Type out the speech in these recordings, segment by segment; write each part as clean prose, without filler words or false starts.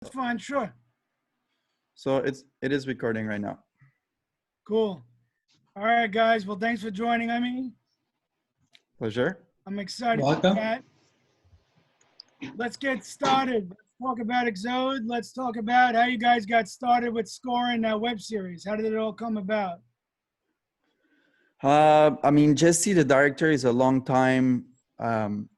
That's fine, sure. So it is recording right now. Cool. All right, guys. Well, thanks for joining me. Pleasure. I'm excited Welcome. to chat. Let's get started. Let's talk about EXODE. Let's talk about how you guys got started with scoring that web series. How did it all come about? I mean, Jesse, the director, is a longtime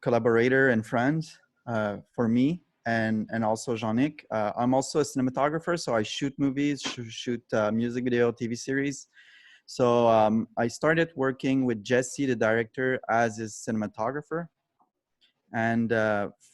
collaborator and friend for me, and also Jean-Nic. I'm also a cinematographer, so I shoot movies, shoot music video, TV series. So I started working with Jesse, the director, as his cinematographer, and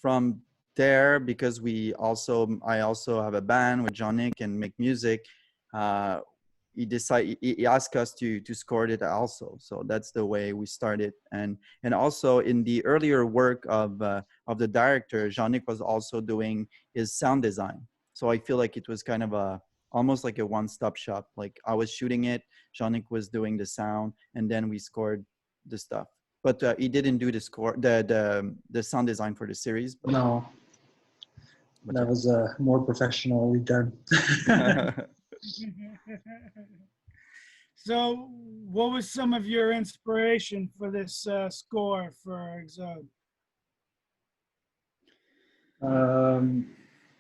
from there, because I also have a band with Jean-Nic and make music. He asked us to score it also, so that's the way we started. And also in the earlier work of the director, Jean-Nic was also doing his sound design, so I feel like it was kind of almost like a one-stop shop. Like I was shooting it, Jean-Nic was doing the sound, and then we scored the stuff. But he didn't do the sound design for the series. But, No, that was more professionally done. So, what was some of your inspiration for this score for EXODE?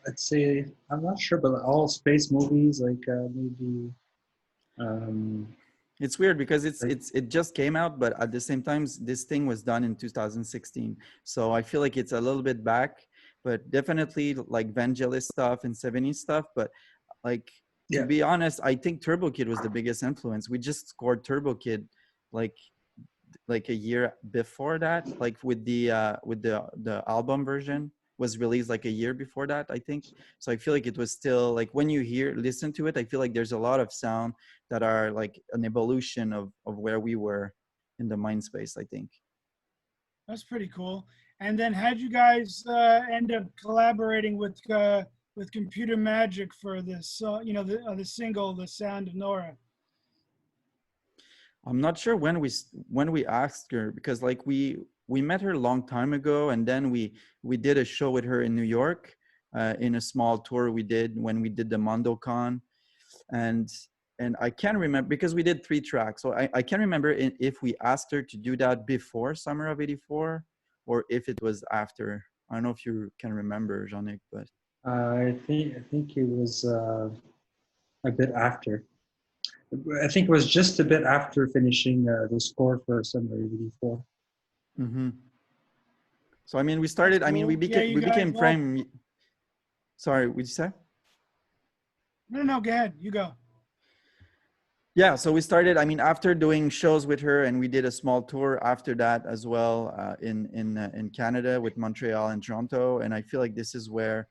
I'd say I'm not sure, but all space movies, like maybe. It's weird because it just came out, but at the same time, this thing was done in 2016. So I feel like it's a little bit back, but definitely like Vangelis stuff and 70s stuff. But like, to be honest, I think Turbo Kid was the biggest influence. We just scored Turbo Kid like a year before that, like with the album version was released like a year before that, I think. So I feel like it was still like, when you listen to it, I feel like there's a lot of sound that are like an evolution of where we were in the mind space, I think. That's pretty cool. And then how'd you guys end up collaborating with Computer Magic for this, the single, The Sound of Nora? I'm not sure when we asked her, because like we met her a long time ago, and then we did a show with her in New York, in a small tour we did when we did the Mondo con, and I can't remember because we did 3 tracks, so I can't remember if we asked her to do that before Summer of '84 or if it was after. I don't know if you can remember, Jean-Nic, but I think it was a bit after. I think it was just a bit after finishing the score for Summer '84. Mm-hmm. So I mean, we started. I mean, we became friends. Sorry, what'd you say? No, go ahead. You go. Yeah, so we started, I mean, after doing shows with her, and we did a small tour after that as well, in Canada with Montreal and Toronto. And I feel like this is where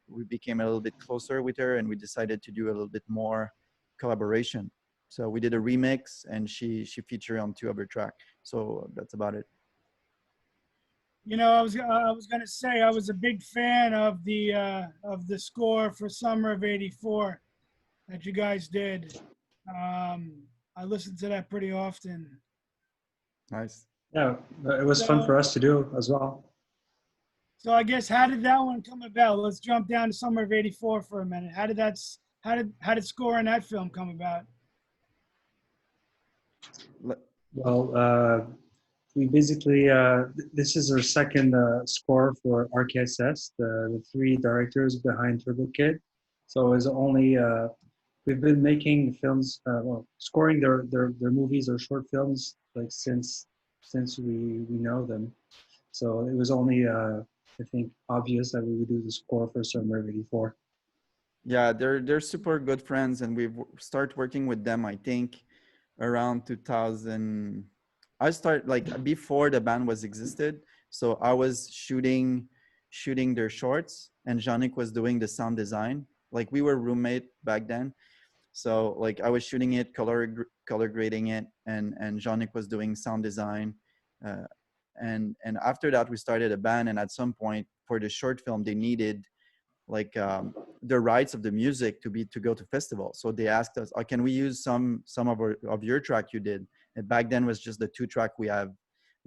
we became a little bit closer with her, and we decided to do a little bit more collaboration. So we did a remix, and she featured on 2 of her tracks. So that's about it. You know, I was gonna say I was a big fan of the score for Summer of '84 that you guys did. I listened to that pretty often. Nice. Yeah, it was fun for us to do as well. So I guess, how did that one come about? Let's jump down to Summer of '84 for a minute. How did scoring that film come about? Well, we basically, this is our second score for RKSS, the 3 directors behind Turbo Kid. So it was only, we've been making films, scoring their movies or short films like since we know them. So it was only, I think, obvious that we would do the score for Summer of '84. Yeah, they're super good friends, and we've started working with them, I think, around 2000. I started like before the band was existed. So I was shooting their shorts, and Jean-Nic was doing the sound design. Like we were roommate back then. So like I was shooting it, color grading it, and Jean-Nic was doing sound design. And after that we started a band, and at some point for the short film they needed like the rights of the music to go to festivals. So they asked us, oh, can we use some of your track you did? And back then was just the 2 track we had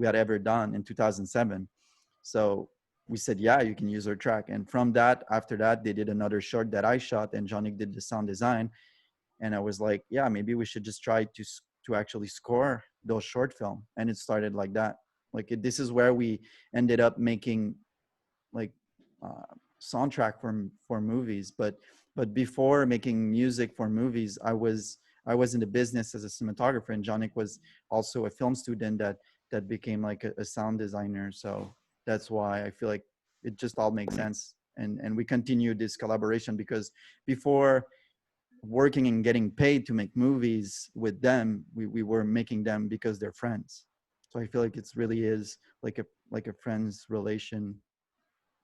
ever done in 2007. So we said, yeah, you can use our track. And from that, after that, they did another short that I shot, and Johnny did the sound design. And I was like, yeah, maybe we should just try to actually score those short film. And it started like that. Like this is where we ended up making like soundtrack for movies. But before making music for movies, I was in the business as a cinematographer, and Jonik was also a film student that became like a sound designer. So that's why I feel like it just all makes sense. And we continue this collaboration because before working and getting paid to make movies with them, we were making them because they're friends. So I feel like it's really is like a friends relation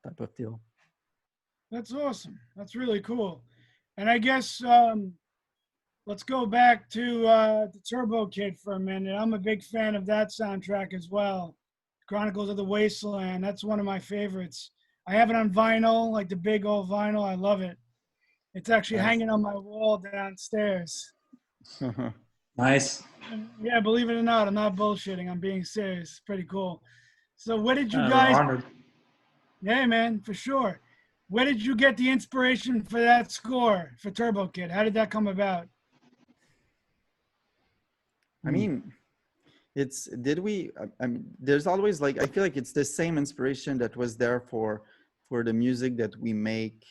type of deal. That's awesome. That's really cool. And I guess let's go back to the Turbo Kid for a minute. I'm a big fan of that soundtrack as well. Chronicles of the Wasteland. That's one of my favorites. I have it on vinyl, like the big old vinyl. I love it. It's actually Nice. hanging on my wall downstairs. Nice. And yeah, believe it or not, I'm not bullshitting. I'm being serious. It's pretty cool. So, what did you We're guys? honored. Yeah, man, for sure. Where did you get the inspiration for that score for Turbo Kid? How did that come about? I mean, it's did we I mean there's always like I feel like it's the same inspiration that was there for the music that we make.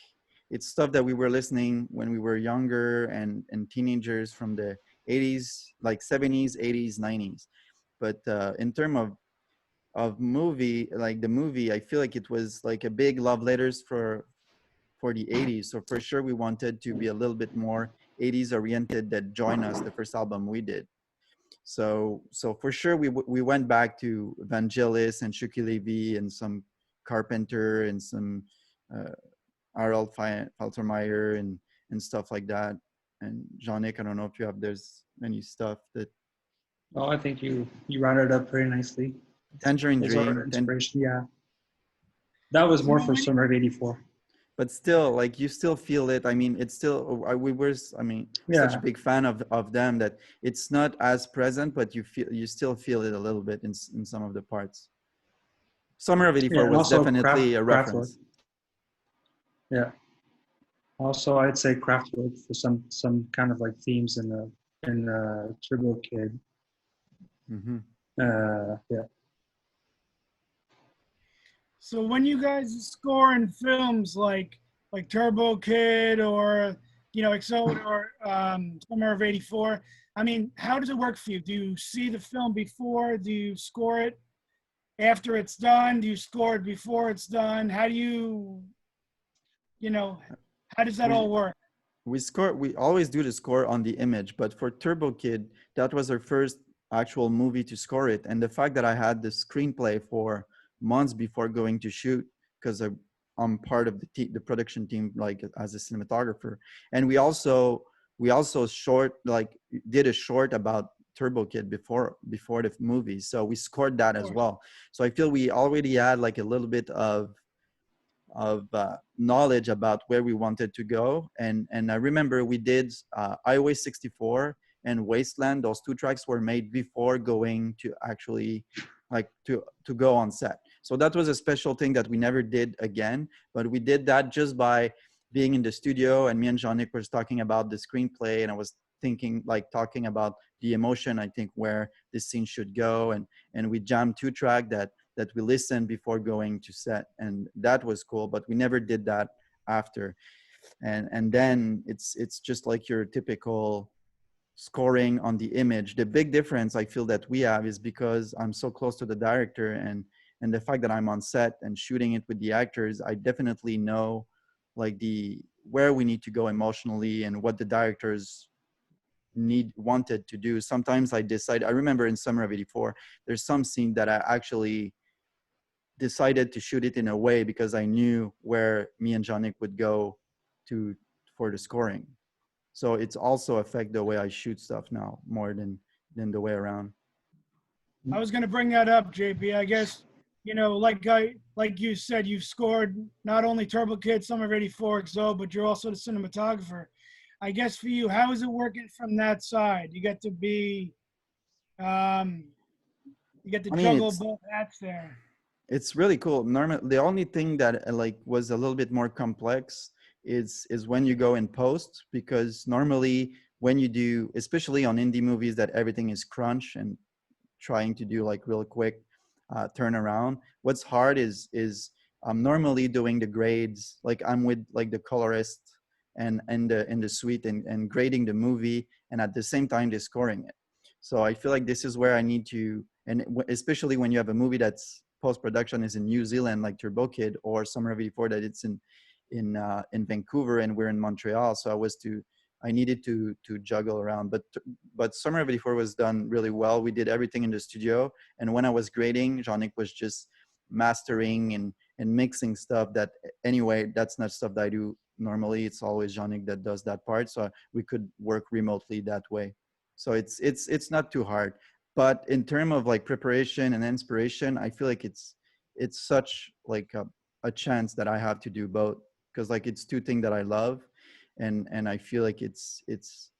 It's stuff that we were listening when we were younger and teenagers from the 80s, like 70s, 80s, 90s. But in terms of movie, like the movie, I feel like it was like a big love letters for the 80s. So for sure we wanted to be a little bit more 80s oriented that join us the first album we did. So for sure we went back to Vangelis and Shuki Levy and some Carpenter and some uh, Harold Faltermeyer and stuff like that. And Jean-Nic, I don't know if you have there's any stuff that Oh, I think you rounded up very nicely. Tangerine Those are Dream, inspiration. Yeah, that was So more for when summer of '84. but still like you still feel it. I mean it's still we were I mean such a Yeah, big fan of them that it's not as present, but you still feel it a little bit in some of the parts. Summer of yeah, '84 and was also definitely a craft work. reference. Yeah, also I'd say craft work for some kind of like themes in Turbo Kid. Hmm. Yeah. so when you guys score in films like Turbo Kid or EXODE or Summer of '84, I mean, how does it work for you? Do you see the film before? Do you score it after it's done? Do you score it before it's done? How do you know, how does that all We work? we always do the score on the image, but for Turbo Kid, that was our first actual movie to score it. And the fact that I had the screenplay for months before going to shoot, because I'm part of the production team, like as a cinematographer. And we also short like did a short about Turbo Kid before the movie, so we scored that Of as course. well. So I feel we already had like a little bit of knowledge about where we wanted to go. And I remember we did Highway 64 and Wasteland. Those two tracks were made before going to actually like to go on set. So that was a special thing that we never did again. But we did that just by being in the studio, and me and Jean-Nic was talking about the screenplay, and I was thinking like talking about the emotion I think where this scene should go, and we jammed two track that we listened before going to set, and that was cool. But we never did that after. And then it's just like your typical scoring on the image. The big difference I feel that we have is because I'm so close to the director, and the fact that I'm on set and shooting it with the actors, I definitely know like the where we need to go emotionally and what the directors wanted to do. Sometimes I remember in Summer of '84 there's some scene that I actually decided to shoot it in a way because I knew where me and Janik would go to for the scoring. So it's also affect the way I shoot stuff now more than the way around. I was going to bring that up, JP. I guess like you said, you've scored not only Turbo Kid, Summer of '84, XO, but you're also the cinematographer. I guess for you, how is it working from that side? Um, you get to I mean, juggle it's both hats there. It's really cool. Normally, the only thing that like was a little bit more complex is when you go in post, because normally when you do, especially on indie movies, that everything is crunch and trying to do like real quick turnaround. What's hard is I'm normally doing the grades, like I'm with like the colorist and in the suite and grading the movie, and at the same time they're scoring it. So I feel like this is where I need to, and especially when you have a movie that's post production is in New Zealand, like Turbo Kid, or Summer of '84 that it's in Vancouver and we're in Montreal. So I needed to juggle around, but Summer of '84 was done really well. We did everything in the studio, and when I was grading, Jean-Nic was just mastering and mixing stuff. That anyway, that's not stuff that I do normally. It's always Jean-Nic that does that part, so we could work remotely that way. So it's not too hard. But in terms of like preparation and inspiration, I feel like it's such like a chance that I have to do both, because like it's two things that I love, and I feel like it's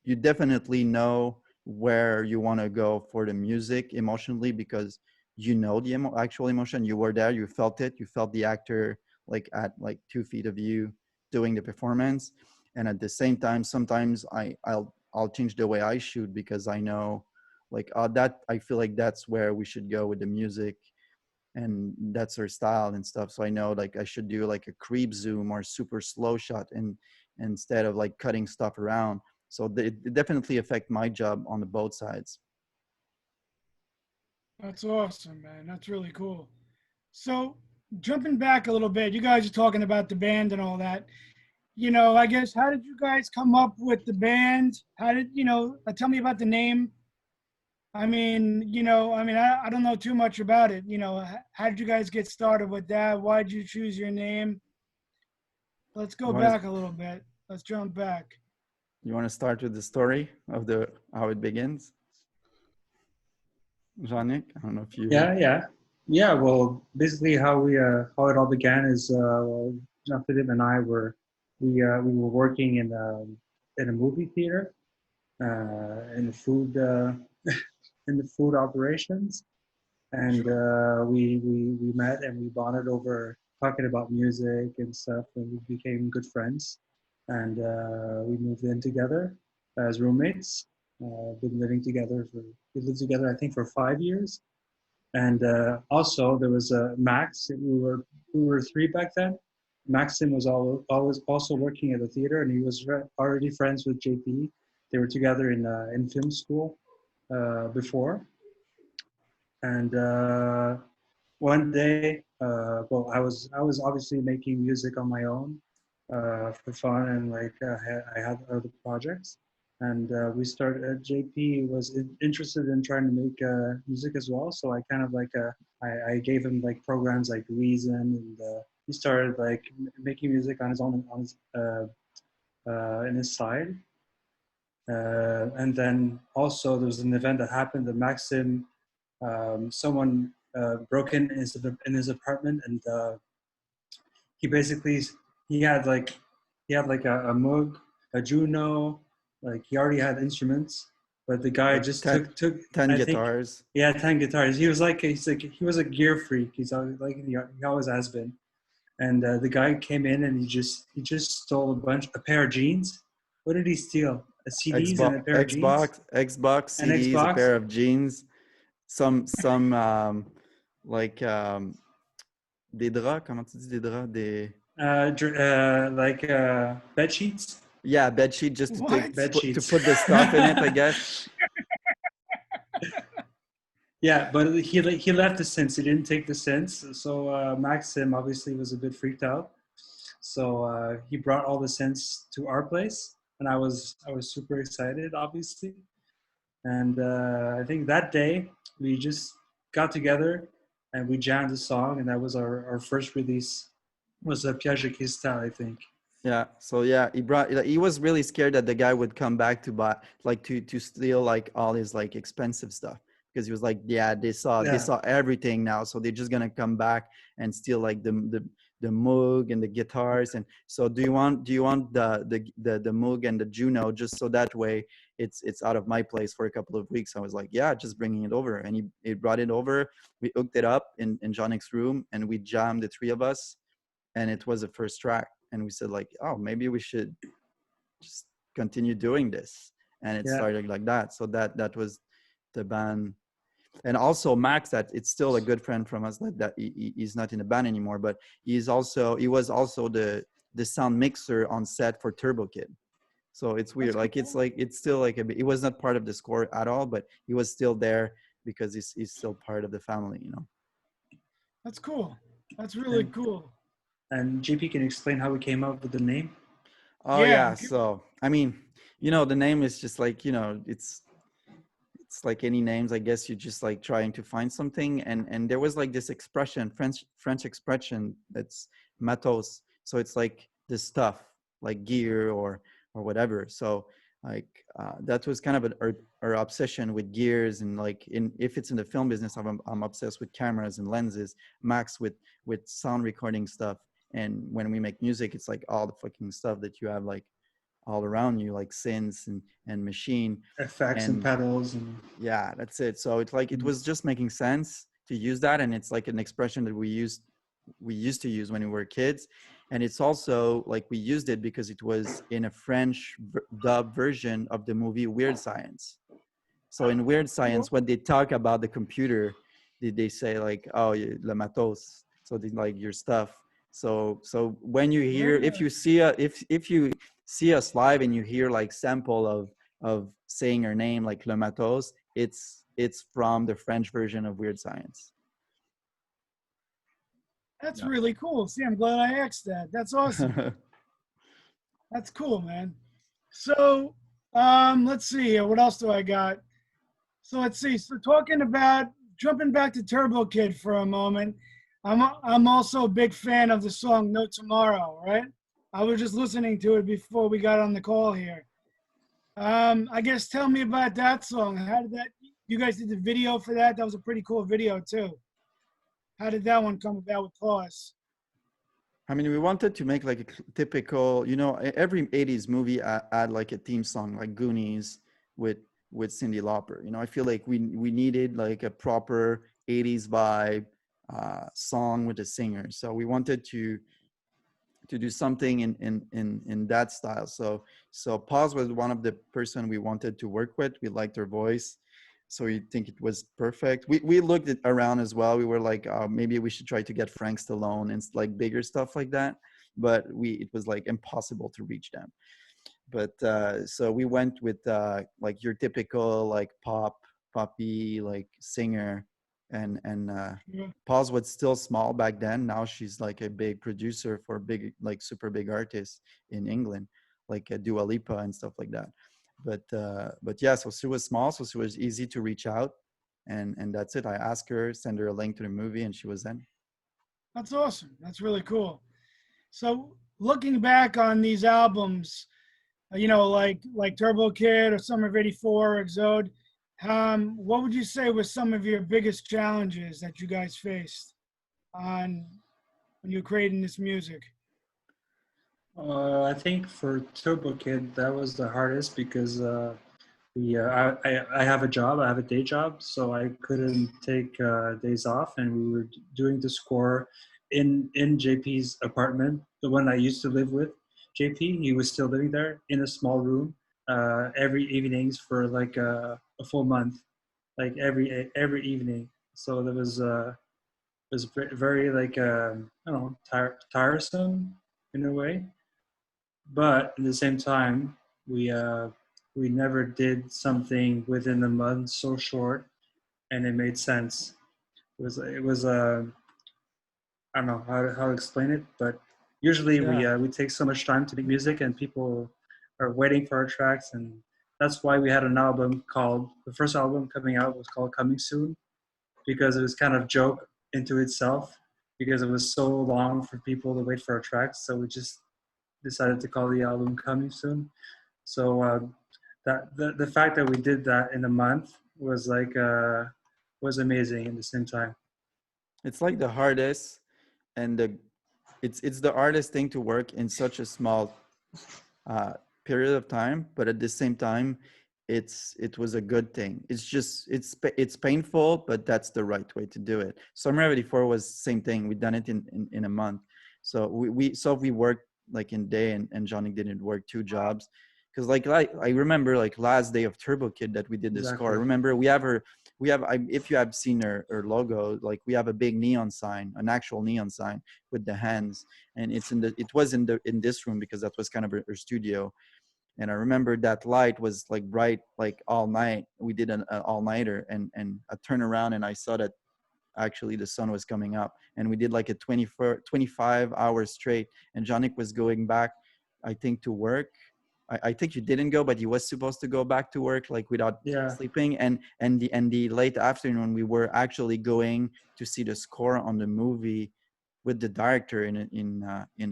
you definitely know where you want to go for the music emotionally, because you know the actual emotion. You were there, you felt it, you felt the actor like at like 2 feet of you doing the performance. And at the same time, sometimes I'll change the way I shoot, because I know like that I feel like that's where we should go with the music, and that's her style and stuff. So I know like I should do like a creep zoom or super slow shot, and instead of like cutting stuff around. So it definitely affect my job on the both sides. That's awesome, man. That's really cool. So, jumping back a little bit, you guys are talking about the band and all that. I guess, how did you guys come up with the band? How did, tell me about the name. I don't know too much about it. How did you guys get started with that? Why did you choose your name? Let's go You want to back a little bit. Let's jump back. you want to start with the story of the how it begins, Jean-Nic? I don't know if you. Yeah. Well, basically, how it all began is well, Jean-Philippe and I we were working in a movie theater in the food in the food operations, and Sure. we met and we bonded over talking about music and stuff, and we became good friends, and we moved in together as roommates. Been living together for we lived together I think for 5 years, and also there was Max. We were three back then. Maxim was always also working at the theater, and he was already friends with JP. They were together in film school before, and one day, well, I was obviously making music on my own for fun, and like I had other projects, and we started. JP was interested in trying to make music as well, so I kind of like I gave him like programs like Reason, and he started like making music on his own on his in his side. And then also there was an event that happened that Maxim, someone broke in his apartment, and he basically he had like he had like a Moog, a Juno, like he already had instruments, but the guy Like just 10, took 10 I think guitars. he had 10 guitars. He was a gear freak. He's always, like he always has been. And the guy came in and he just stole a pair of jeans. What did he steal? A CDs and a pair of jeans, Xbox an CDs, a Xbox, pair of jeans, some like des draps. Comment tu dis des draps? Des like bed sheets. yeah, bed sheet, just to What? take Bed to sheets. put the stuff in it, I guess. Yeah, but he left the synths. He didn't take the synths. So Maxim obviously was a bit freaked out. So he brought all the synths to our place, and I was super excited, obviously. And I think that day we just got together and we jammed the song, and that was our first release. Was a Piège de Cristal, I think. Yeah. So yeah, he was really scared that the guy would come back to buy like to steal like all his like expensive stuff, because he was like, yeah, they Yeah, saw everything now, so they're just gonna come back and steal like the Moog and the guitars. And so do you want the Moog and the Juno, just so that way it's out of my place for a couple of weeks. I was like, yeah, just bringing it over. And he brought it over. We hooked it up in Johnny's room, and we jammed, the three of us, and it was the first track. And we said like, oh, maybe we should just continue doing this. And it Yeah, started like that. So that was the band. And also Max, that it's still a good friend from us, that he's not in the band anymore, but he was also the sound mixer on set for Turbo Kid. So it's weird. That's Like cool. it's still like it was not part of the score at all, but he was still there because he's still part of the family, you know. That's cool. That's really and cool. and JP can explain how we came up with the name. Oh Yeah. yeah. So I mean, you know, the name is just like, you know, it's like any names, I guess. You're just like trying to find something, and there was like this expression, French expression, that's Matos. So it's like this stuff, like gear or whatever. So like that was kind of our obsession with gears. And like if it's in the film business, I'm obsessed with cameras and lenses. Max with sound recording stuff. And when we make music, it's like all the fucking stuff that you have like all around you, like synths and machine. Effects and And pedals and yeah, that's it. So it's like it was just making sense to use that. And it's like an expression that we used to use when we were kids. And it's also like we used it because it was in a French dub version of the movie Weird Science. So in Weird Cool. Science, when they talk about the computer, they say like, oh, le matos. So they like your stuff. So when you hear, Yeah. if you see us live and you hear like sample of saying her name like le matos, it's from the French version of Weird Science. That's Yeah. really cool. See, I'm glad I asked that. That's awesome. That's cool, man. So, let's see. What else do I got? So let's see. So talking about jumping back to Turbo Kid for a moment. I'm also a big fan of the song No Tomorrow, right? I was just listening to it before we got on the call here. I guess tell me about that song. How did that you guys did the video for that? That was a pretty cool video too. How did that one come about with Pause? I mean, we wanted to make like a typical, you know, every 80s movie add like a theme song, like Goonies with Cyndi Lauper. You know, I feel like we needed like a proper 80s vibe song with a singer. So we wanted to do something in that style. So Paz was one of the person we wanted to work with. We liked her voice, so we think it was perfect. We looked it around as well. We were like, maybe we should try to get Frank Stallone and like bigger stuff like that, but it was like impossible to reach them. But so we went with like your typical like poppy like singer. And Yeah, Paz was still small back then. Now she's like a big producer for big, like super big artists in England, like Dua Lipa and stuff like that. But yeah, so she was small, so she was easy to reach out, and that's it. I asked her, send her a link to the movie, and she was in. that's awesome. That's really cool. So looking back on these albums, like Turbo Kid or Summer of '84 or EXODE, what would you say were some of your biggest challenges that you guys faced on when you were creating this music? I think for Turbo Kid that was the hardest because I have a job, I have a day job, so I couldn't take days off, and we were doing the score in JP's apartment, the one I used to live with. JP, he was still living there in a small room every evenings for like a full month, like every evening. So that was very like I don't know, tiresome in a way, but at the same time, we uh, we never did something within a month so short, and it made sense. It was I don't know how to explain it, but usually Yeah. we take so much time to make music, and people are waiting for our tracks, and that's why we had an album called the first album coming out was called Coming Soon, because it was kind of joke into itself because it was so long for people to wait for our tracks, so we just decided to call the album Coming Soon. So that the fact that we did that in a month was amazing at the same time. It's like the hardest and it's the hardest thing to work in such a small uh, period of time, but at the same time, it was a good thing. It's just it's painful, but that's the right way to do it. Summer '84 was same thing. We done it in a month. So we worked like in day, and Johnny didn't work two jobs. Because like I remember like last day of Turbo Kid that we did the score. I Exactly. remember if you have seen her logo, like we have a big neon sign, an actual neon sign with the hands, and it was in this room because that was kind of her studio. And I remember that light was like bright like all night. We did an all-nighter, and I turned around and I saw that actually the sun was coming up, and we did like a 25 hours straight, and Jonik was going back, I think, to work. I think you didn't go, but he was supposed to go back to work like without Yeah. sleeping. And the late afternoon we were actually going to see the score on the movie with the director in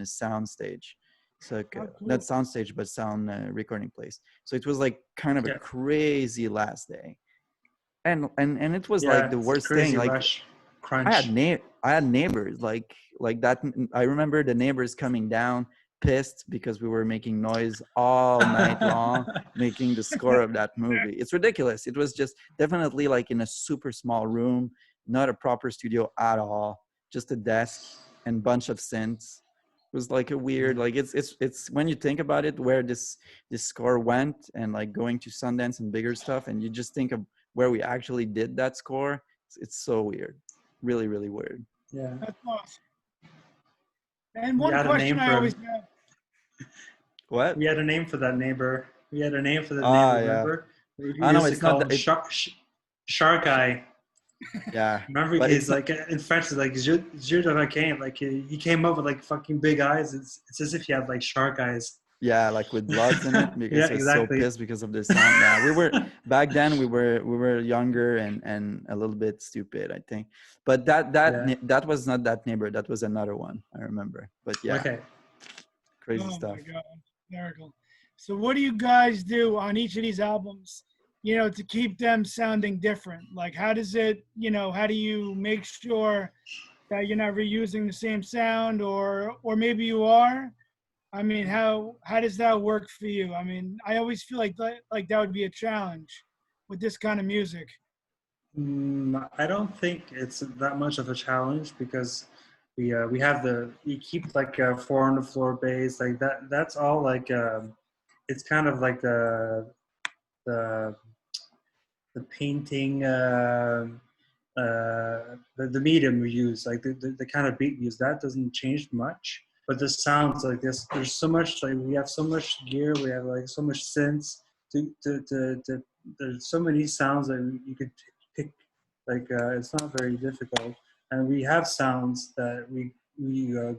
a sound stage. So Oh, not cool. sound stage, but sound recording place. So it was like kind of a Yeah. crazy last day, and it was like Yeah. the It's a worst thing. crazy Like rush, crunch. I had neighbors like that. I remember the neighbors coming down pissed because we were making noise all night long, making the score of that movie. It's ridiculous. It was just definitely like in a super small room, not a proper studio at all, just a desk and bunch of synths. It was like a weird, like it's when you think about it, where this score went, and like going to Sundance and bigger stuff, and you just think of where we actually did that score. It's so weird, really, really weird. Yeah. That's awesome. And We one had a question name I for always him. have. What? We had a name for that neighbor. We had a name for the neighbor. Ah, yeah. Remember? We I know used to it's not call that. him Shark Eye. Yeah, Remember, but he's it's not. like in French, it's like "Yeux de requin." Like he came up with like fucking big eyes. It's as if he had like shark eyes. Yeah, like with bloods in it because Yeah, he was so exactly. pissed because of the sound. Yeah, we were back then. We were younger and a little bit stupid, I think. But Yeah. that was not that neighbor. That was another one. I remember. But yeah, Okay. crazy Oh my stuff. God, hysterical. So what do you guys do on each of these albums, to keep them sounding different? Like how does it, how do you make sure that you're not reusing the same sound or maybe you are? I mean, how does that work for you? I mean, I always feel like that would be a challenge with this kind of music. I don't think it's that much of a challenge because we keep like a four on the floor bass like that. That's all like it's kind of like the the painting the medium we use, like the kind of beat we use, that doesn't change much. But the sounds like this, there's so much, like we have so much gear, we have like so much synths. There's so many sounds that you could pick. Like it's not very difficult, and we have sounds that we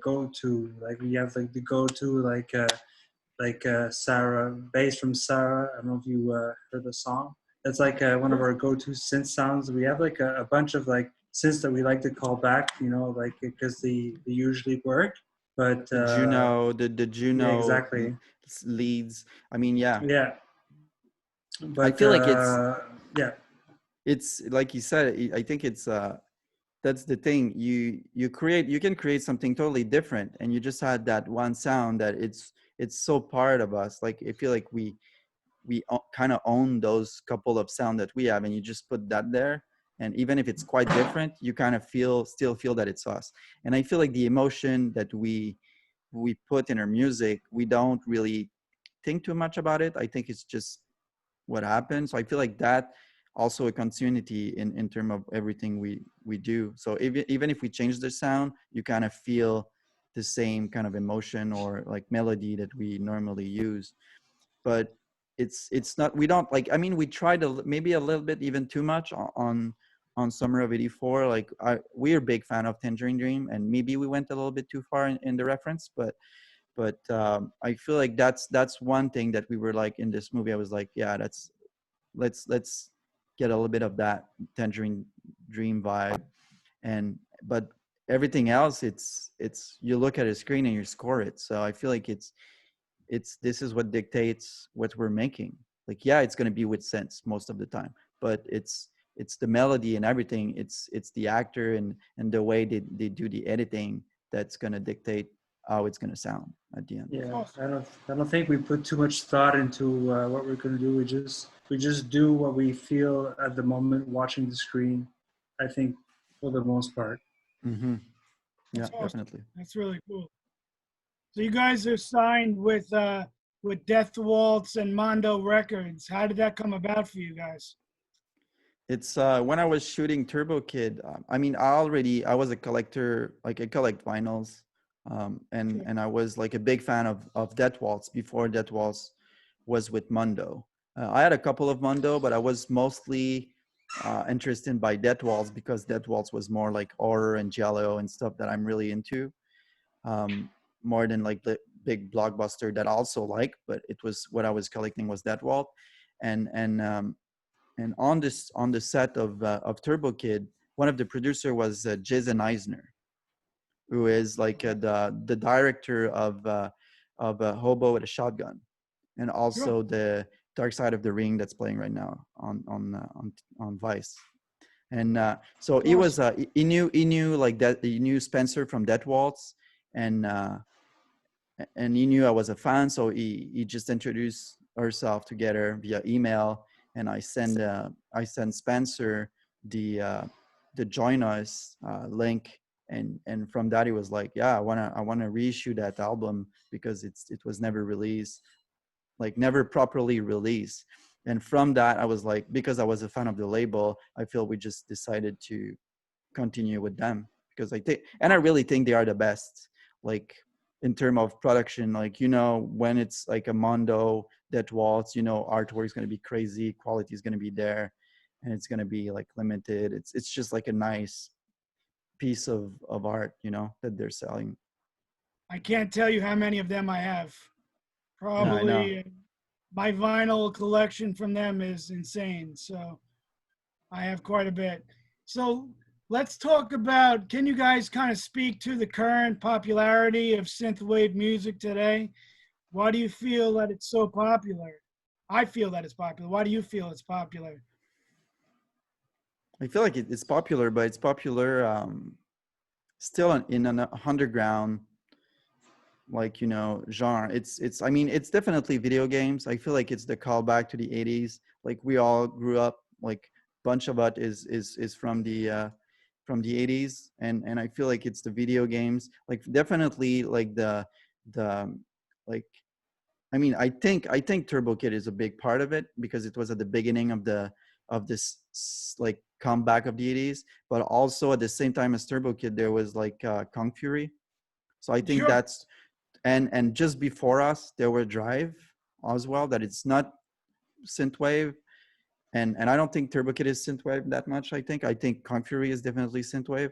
go to. Like we have like the go to like Sarah, bass from Sarah. I don't know if you heard the song. That's like one of our go-to synth sounds. We have like a bunch of like synths that we like to call back, like because they usually work. But The yeah, Juno exactly. leads. I mean, yeah. Yeah, I but feel like yeah, it's like you said. I think it's that's the thing. You can create something totally different, and you just had that one sound that it's so part of us. Like I feel like we kind of own those couple of sound that we have, and you just put that there, and even if it's quite different, you kind of still feel that it's us. And I feel like the emotion that we put in our music, we don't really think too much about it. I think it's just what happens. So I feel like that also a continuity in terms of everything we do. So even if we change the sound, you kind of feel the same kind of emotion or like melody that we normally use. But it's not, we don't like, I mean, we tried maybe a little bit even too much on Summer of '84. Like we're a big fan of Tangerine Dream, and maybe we went a little bit too far in the reference, but I feel like that's one thing that we were like in this movie. I was like, yeah, that's let's get a little bit of that Tangerine Dream vibe. And but everything else, it's you look at a screen and you score it. So I feel like it's this is what dictates what we're making. Like, yeah, it's going to be with sense most of the time, but it's the melody and everything. It's the actor and the way they do the editing that's going to dictate how it's going to sound at the end. Yeah, Awesome. I don't think we put too much thought into what we're gonna do. We just do what we feel at the moment watching the screen. I think for the most part. Mm-hmm. Yeah, That's awesome. definitely. That's really cool. So you guys are signed with Death Waltz and Mondo Records. How did that come about for you guys? It's when I was shooting Turbo Kid. I mean, I was a collector, like I collect vinyls, Sure. and I was like a big fan of Death Waltz before Death Waltz was with Mondo. I had a couple of Mondo, but I was mostly interested by Death Waltz because Death Waltz was more like horror and giallo and stuff that I'm really into, um, more than like the big blockbuster that I also like. But it was what I was collecting was Death Waltz, and and on the set of Turbo Kid, one of the producer was Jason Eisner, who is like the director of Hobo with a Shotgun, and Sure. also the Dark Side of the Ring that's playing right now on Vice. And so That's awesome. he knew like that he knew Spencer from Death Waltz, and and he knew I was a fan, so he just introduced ourselves together via email, and I send Spencer the uh, the join us link, and from that he was like, yeah, I wanna reissue that album because it was never released, like never properly released. And from that I was like, because I was a fan of the label, I feel we just decided to continue with them because I think, and I really think they are the best, like in term of production, like, you know, when it's like a Mondo that Waltz, you know, artwork is going to be crazy, quality is going to be there, and it's going to be like limited. It's just like a nice piece of art, you know, that they're selling. I can't tell you how many of them I have. Yeah, I know. Probably my vinyl collection from them is insane. So I have quite a bit. So let's talk about, can you guys kind of speak to the current popularity of synthwave music today? Why do you feel that it's so popular? I feel that it's popular. Why do you feel it's popular? I feel like it's popular, but it's popular still in an underground, like, you know, genre. It's I mean, it's definitely video games. I feel like it's the callback to the 80s, like we all grew up, like bunch of it is from the 80s, and I feel like it's the video games, like definitely like the like, I mean, I think Turbo Kid is a big part of it because it was at the beginning of this like comeback of the 80s, but also at the same time as Turbo Kid there was like Kung Fury. So I think Sure. that's, and just before us there were Drive as well, that it's not synthwave, and I don't think Turbo Kid is synthwave that much. I think Kung Fury is definitely synthwave,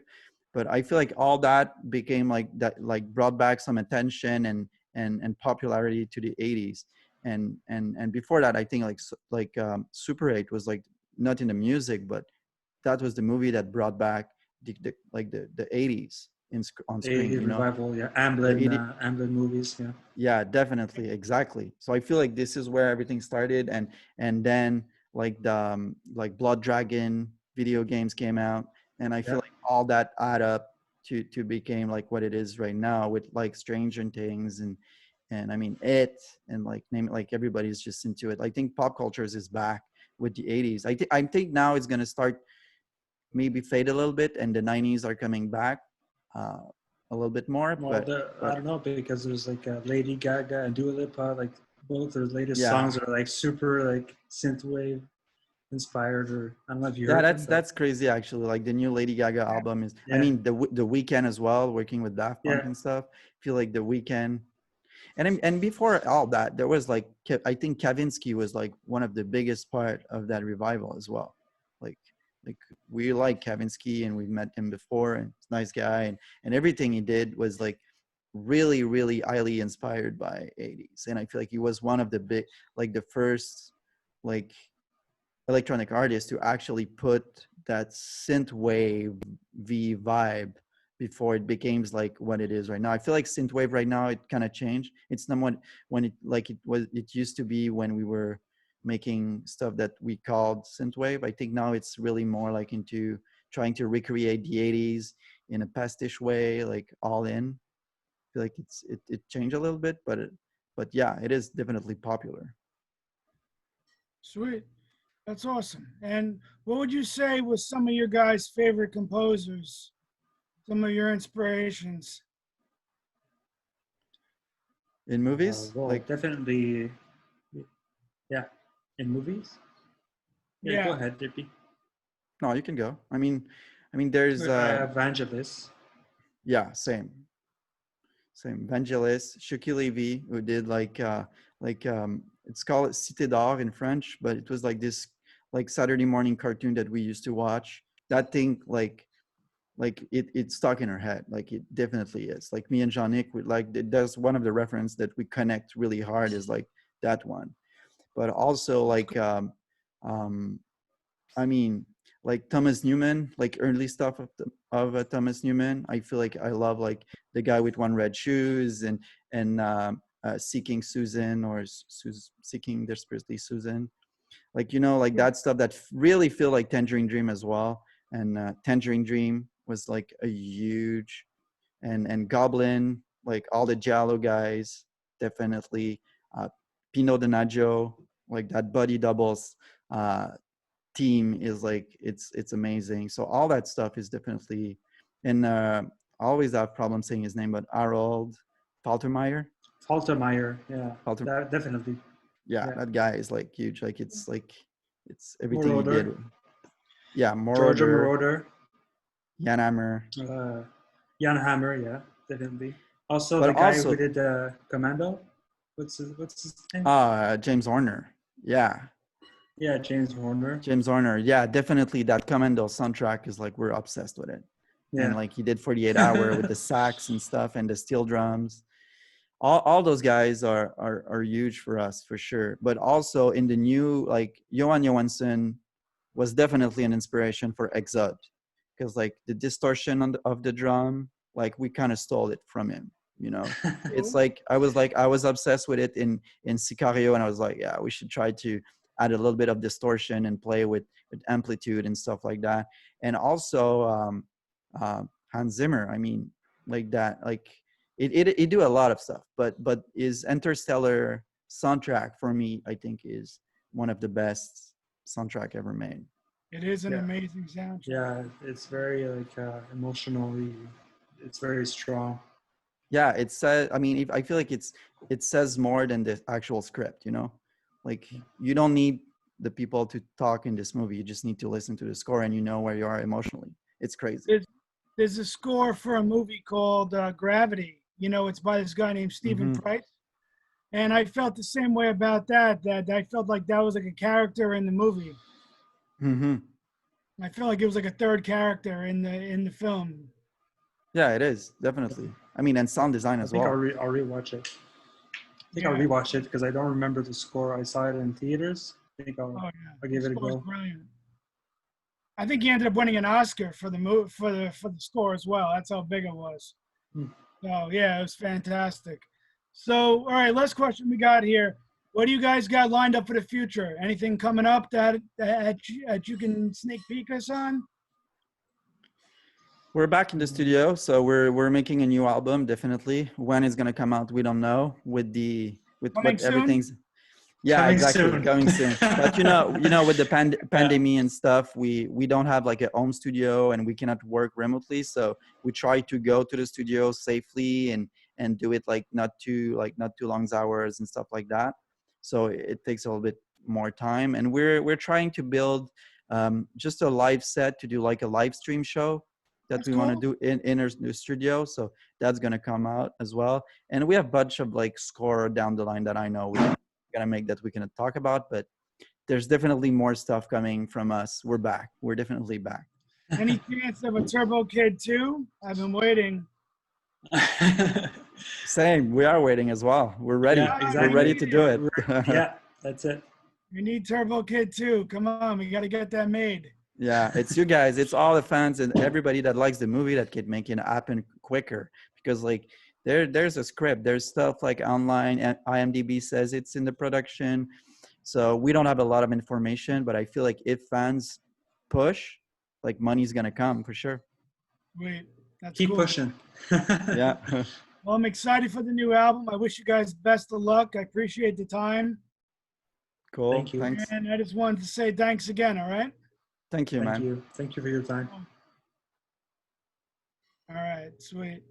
but I feel like all that became like that, like brought back some attention and popularity to the 80s. And before that I think like Super 8 was like not in the music, but that was the movie that brought back the 80s on screen, 80s you know, revival, yeah. the Amblin, 80, Amblin movies, yeah. yeah, definitely, exactly. So I feel like this is where everything started, and then like the like Blood Dragon video games came out, and I feel Yeah. like all that add up to became like what it is right now with like Stranger Things and I mean it, and like name it, like everybody's just into it. I think pop cultures is back with the 80s. I think now it's gonna start maybe fade a little bit, and the 90s are coming back uh, a little bit more, Well, I but don't know, because there's like Lady Gaga and Dua Lipa, like both their latest yeah. songs are like super like synthwave inspired, or I don't know if you Yeah, heard them, but that's crazy actually. Like the new Lady Gaga album is, I yeah, mean, the Weekend as well, working with Daft Punk yeah, and stuff. Feel like the Weekend, and before all that, there was like I think Kavinsky was like one of the biggest part of that revival as well. Like like we like Kavinsky and we've met him before, and he's a nice guy, and everything he did was like really highly inspired by 80s. And I feel like he was one of the big, like the first like electronic artists to actually put that synthwave vibe before it became like what it is right now. I feel like synthwave right now it kind of changed. It's not what when it like it used to be when we were making stuff that we called synthwave. I think now it's really more like into trying to recreate the 80s in a pastiche way, like all in. feel like it changed a little bit, but yeah, it is definitely popular. Sweet. That's awesome. And what would you say was some of your guys' favorite composers? Some of your inspirations? In movies, Well, like definitely, yeah. In movies? Yeah, go Yeah. ahead, Dippy. no, you can go. I mean, there's Vangelis. yeah, same. Vangelis, Shuki Levy, who did it's called Cité d'Or in French, but it was like this like Saturday morning cartoon that we used to watch. That thing it's stuck in our head. Like it definitely is. Like me and Jean-Nic, we like that's one of the reference that we connect really hard is like that one. But also um I mean, like Thomas Newman, like early stuff of Thomas Newman. I feel like I love like the guy with one red shoes and Seeking Susan or Seeking Desperately Susan. Like like that stuff that really feel like Tangerine Dream as well. And Tangerine Dream was like a huge and Goblin, like all the Giallo guys, definitely. Pino Donaggio, like that Buddy Doubles. Team is like it's amazing. So all that stuff is definitely, and I always have problems saying his name, but Harold Faltermeyer. Faltermeyer, yeah, Falter, that, definitely. yeah, Yeah. that guy is like huge. Like it's everything he did. Marauder, Yeah, Georgia Moroder, Marauder, Jan Hammer, uh, Jan Hammer, yeah, definitely. Also, but the guy who also did Commando, what's his name? James Horner. Yeah, Yeah, James Horner. James Horner. Yeah, definitely that Commando soundtrack is like we're obsessed with it. And Yeah. like he did 48 Hour with the sax and stuff and the steel drums. All those guys are huge for us for sure. But also in the new, like Johan Johansson was definitely an inspiration for EXODE because like the distortion of the drum, like we kind of stole it from him. You know, it's Cool. like I was obsessed with it in Sicario, and I was like, yeah, we should try to add a little bit of distortion and play with amplitude and stuff like that. And also Hans Zimmer. I mean, like that, like it do a lot of stuff, but his Interstellar soundtrack for me, I think, is one of the best soundtrack ever made. It is an Yeah. amazing soundtrack. Yeah, it's very like emotionally, it's very strong. Yeah, it says. I mean, I feel like it says more than the actual script. Like you don't need the people to talk in this movie. You just need to listen to the score, and you know where you are emotionally. It's crazy. There's a score for a movie called Gravity. It's by this guy named Stephen Mm-hmm. Price. And I felt the same way about that. That I felt like that was like a character in the movie. Mm-hmm. I feel like it was like a third character in the film. Yeah, it is definitely. I mean, and sound design I as think well. I'll rewatch it. I think I'll Yeah. rewatch it because I don't remember the score. I saw it in theaters. I think Oh yeah. I'll The give it a score is go. brilliant. I think he ended up winning an Oscar for the movie for the score as well. That's how big it was. Hmm. So yeah, it was fantastic. So all right, last question we got here. What do you guys got lined up for the future? Anything coming up that you can sneak peek us on? We're back in the studio, so we're making a new album. Definitely, when it's gonna come out, we don't know. With Coming what soon? everything's, yeah, Coming exactly, soon. coming soon. But with the Yeah. pandemic and stuff, we don't have like a home studio and we cannot work remotely. So we try to go to the studio safely and do it like not too long hours and stuff like that. So it takes a little bit more time, and we're trying to build just a live set to do like a live stream show that That's we want to cool. do in our new studio. So that's gonna come out as well. And we have a bunch of like score down the line that I know we're gonna make that we can talk about. But there's definitely more stuff coming from us. We're back. We're definitely back. Any chance of a Turbo Kid 2? I've been waiting. Same. We are waiting as well. We're ready. Yeah, We're We ready exactly. need to do it. it. Yeah, that's it. We need Turbo Kid 2. Come on, we got to get that made. Yeah, it's you guys. It's all the fans and everybody that likes the movie that can make it happen quicker. Because like there's a script. There's stuff like online. And IMDb says it's in the production. So we don't have a lot of information, but I feel like if fans push, like money's gonna come for sure. Wait, that's Keep cool. pushing. Yeah. Well, I'm excited for the new album. I wish you guys best of luck. I appreciate the time. Cool. Thank you. Thanks. And I just wanted to say thanks again, all right? Thank you, Thank man. you. Thank you for your time. All right, sweet.